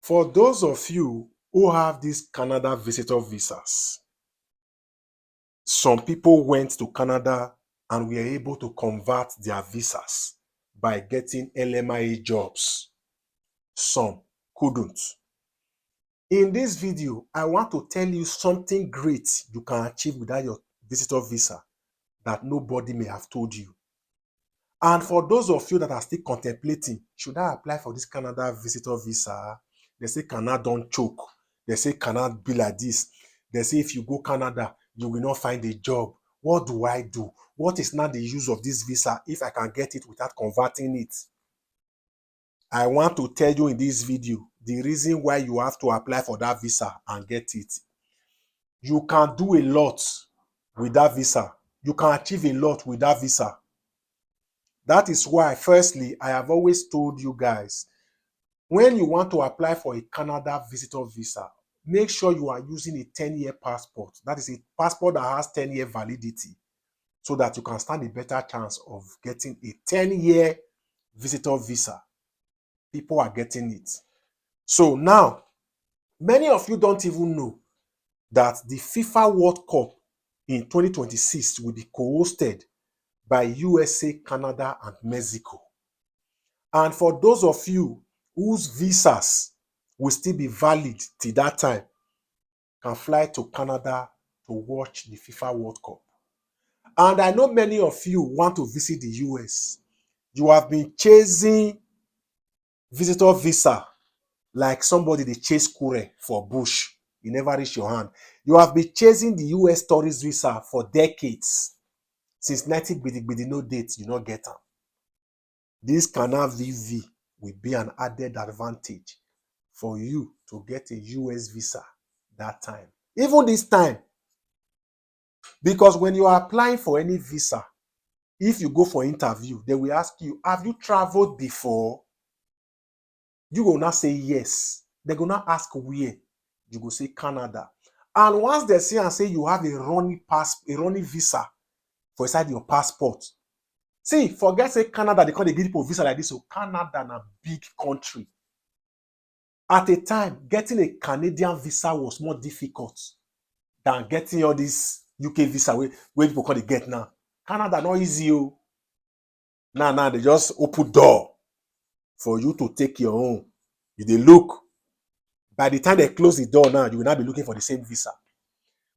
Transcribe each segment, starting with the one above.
For those of you who have these Canada visitor visas, some people went to Canada and were able to convert their visas by getting LMIA jobs. Some couldn't. In this video, I want to tell you something great you can achieve without your visitor visa that nobody may have told you. And for those of you that are still contemplating, should I apply for this Canada visitor visa? They say Canada don't choke. They say Canada be like this. They say if you go Canada, you will not find a job. What do I do? What is now the use of this visa if I can get it without converting it? I want to tell you in this video the reason why you have to apply for that visa and get it. You can do a lot with that visa. You can achieve a lot with that visa. That is why, firstly, I have always told you guys, when you want to apply for a Canada visitor visa, make sure you are using a 10-year passport. That is a passport that has 10-year validity, so that you can stand a better chance of getting a 10-year visitor visa. People are getting it. So now, many of you don't even know that the FIFA World Cup in 2026 will be co-hosted by USA, Canada, and Mexico. And for those of you whose visas will still be valid till that time, can fly to Canada to watch the FIFA World Cup. And I know many of you want to visit the US. You have been chasing visitor visa like somebody they chase squirrel for bush. You never reach your hand. You have been chasing the US tourist visa for decades. Since 1980, no date, you not get them. This Canada VV will be an added advantage for you to get a US visa that time. Even this time. Because when you are applying for any visa, if you go for interview, they will ask you, have you traveled before? You will not say yes. They're going to ask where. You go say Canada. And once they see and say you have a running visa for inside your passport. See, forget say Canada, they give people visa like this. So Canada is a big country. At a time, getting a Canadian visa was more difficult than getting all this UK visa where people call it get now. Canada not easy. Now they just open door for you to take your own. You dey look. By the time they close the door now, you will not be looking for the same visa.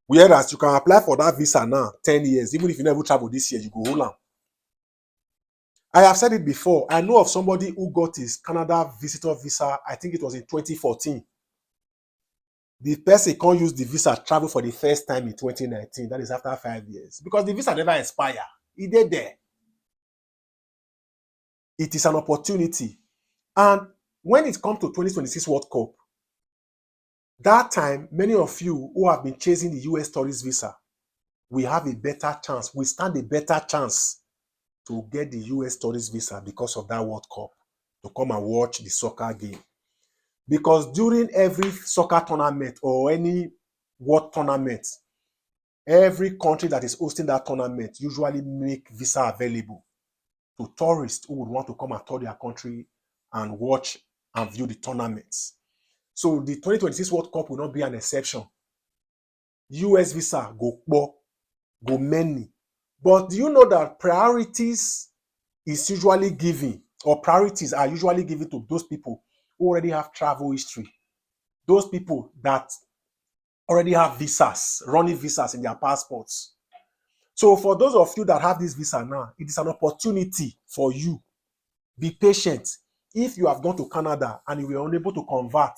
Whereas you can apply for that visa now, 10 years. Even if you never travel this year, you go hold on. I have said it before. I know of somebody who got his Canada visitor visa, I think it was in 2014. The person can't use the visa travel for the first time in 2019. That is after 5 years. Because the visa never expire. It did there. It is an opportunity. And when it comes to 2026 World Cup, that time, many of you who have been chasing the US tourist visa, we have a better chance. We stand a better chance to get the US tourist visa because of that World Cup, to come and watch the soccer game. Because during every soccer tournament or any world tournament, every country that is hosting that tournament usually make visa available to tourists who would want to come and tour their country and watch and view the tournaments. So the 2026 World Cup will not be an exception. US visa go many. But do you know that priorities is usually given, or priorities are usually given to those people who already have travel history, those people that already have visas, running visas in their passports. So for those of you that have this visa now, it is an opportunity for you. Be patient. If you have gone to Canada and you were unable to convert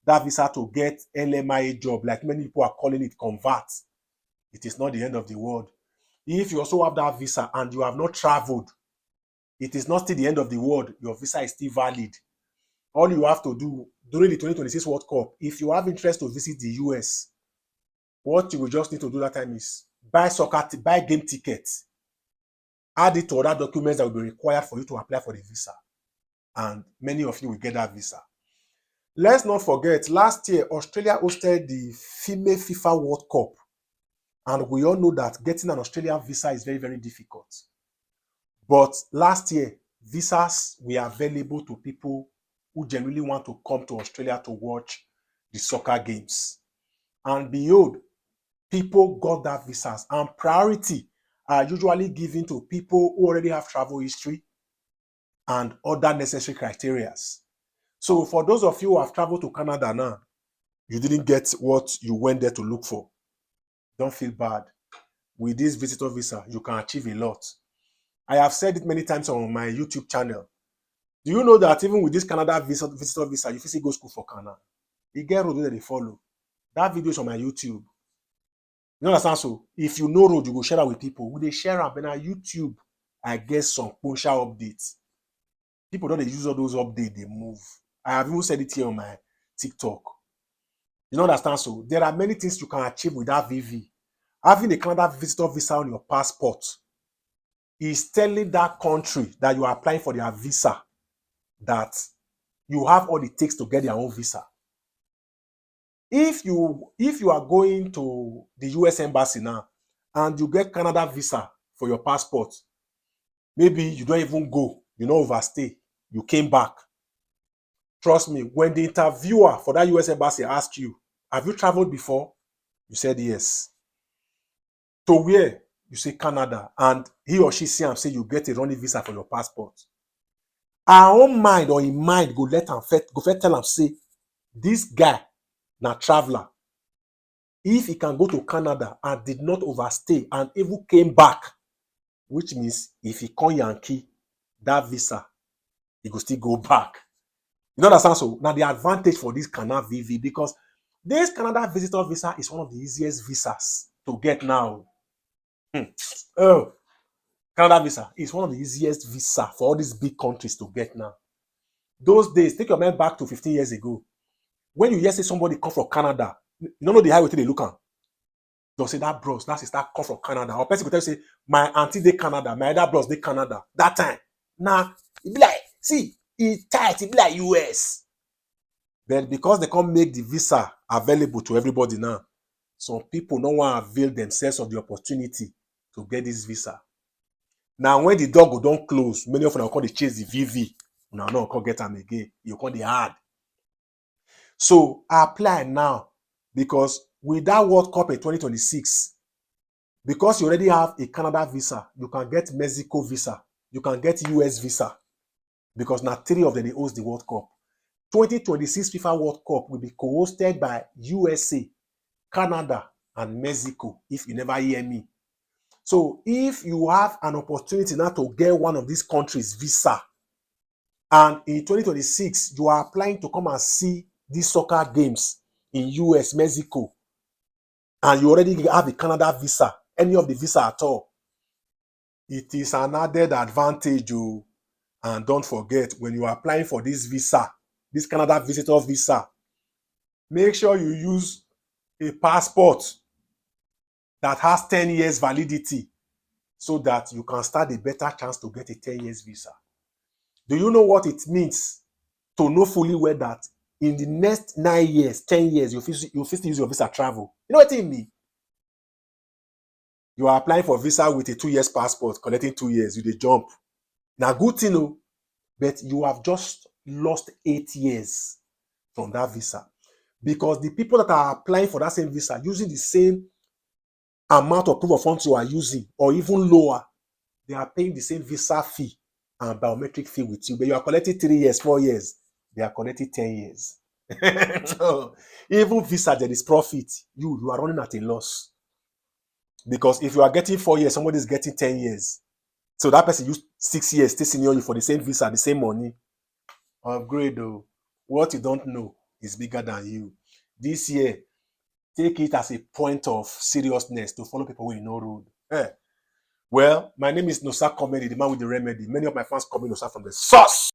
that visa to get LMIA job, like many people are calling it, convert, it is not the end of the world. If you also have that visa and you have not traveled, it is not still the end of the world. Your visa is still valid. All you have to do during the 2026 World Cup, if you have interest to visit the US, what you will just need to do that time is buy game tickets, add it to other documents that will be required for you to apply for the visa. And many of you will get that visa. Let's not forget, last year, Australia hosted the female FIFA World Cup. And we all know that getting an Australian visa is very, very difficult. But last year, visas were available to people who genuinely want to come to Australia to watch the soccer games. And behold, people got that visas, and priority are usually given to people who already have travel history and other necessary criteria. So for those of you who have traveled to Canada now, you didn't get what you went there to look for. Don't feel bad. With this visitor visa, you can achieve a lot. I have said it many times on my YouTube channel. Do you know that even with this Canada visitor visa, you physically go school for Canada? You get road that they follow. That video is on my YouTube. You understand? So if you know road, you go share that with people. When they share up, then on YouTube, I get some punctual updates. People don't use all those updates, they move. I have even said it here on my TikTok. You understand? So there are many things you can achieve with that VV. Having a Canada visitor visa on your passport is telling that country that you are applying for their visa that you have all it takes to get their own visa. If you are going to the US embassy now and you get Canada visa for your passport, maybe you don't even go, you don't overstay, you came back. Trust me, when the interviewer for that US embassy asks you, have you traveled before? You said yes. To where? You say Canada, and he or she say you get a running visa for your passport. Our own mind or in mind go let am go first tell am say this guy na traveler. If he can go to Canada and did not overstay and even came back, which means if he come Yankee, that visa, he go still go back. You understand? So now the advantage for this Canada VV, because this Canada visitor visa is one of the easiest visas to get now. Oh, Canada visa is one of the easiest visa for all these big countries to get now. Those days, take your mind back to 15 years ago. When you hear say somebody come from Canada, you don't know the highway till they look at. They'll say that bros, that sister come from Canada. Or person will tell you say, my auntie they Canada, my other bros they Canada. That time. Now, it be like, see, it's tight, it be like US. But because they can't make the visa available to everybody now, some people don't want to avail themselves of the opportunity to get this visa. Now, when the door go don't close, many of them will call they chase the VV. Now, no, can't get them again. You call the hard. So apply now, because with that World Cup in 2026, because you already have a Canada visa, you can get Mexico visa, you can get US visa, because now 3 of them they host the World Cup. 2026 FIFA World Cup will be co-hosted by USA, Canada, and Mexico, if you never hear me. So if you have an opportunity now to get one of these countries' visa, and in 2026 you are applying to come and see these soccer games in US, Mexico, and you already have a Canada visa, any of the visa at all, it is an added advantage. And don't forget, when you are applying for this visa, this Canada visitor visa, make sure you use a passport that has 10 years validity so that you can start a better chance to get a 10 years visa. Do you know what it means to know fully well that in the next 9 years, 10 years, you'll use your visa travel? You know what it means? You are applying for visa with a 2 years passport, collecting 2 years, you dey jump. Now, good thing, no, but you have just lost 8 years from that visa, because the people that are applying for that same visa using the same amount of proof of funds you are using or even lower, they are paying the same visa fee and biometric fee with you, but you are collecting 3 years, 4 years, they are collecting 10 years. So even visa, there is profit. You are running at a loss, because if you are getting 4 years, somebody is getting 10 years. So that person used 6 years still senior you for the same visa, the same money. Upgrade though. What you don't know is bigger than you. This year, take it as a point of seriousness to follow people who you know road. Well, my name is Nosa Comedy, the man with the remedy. Many of my fans call me Nosa from the source.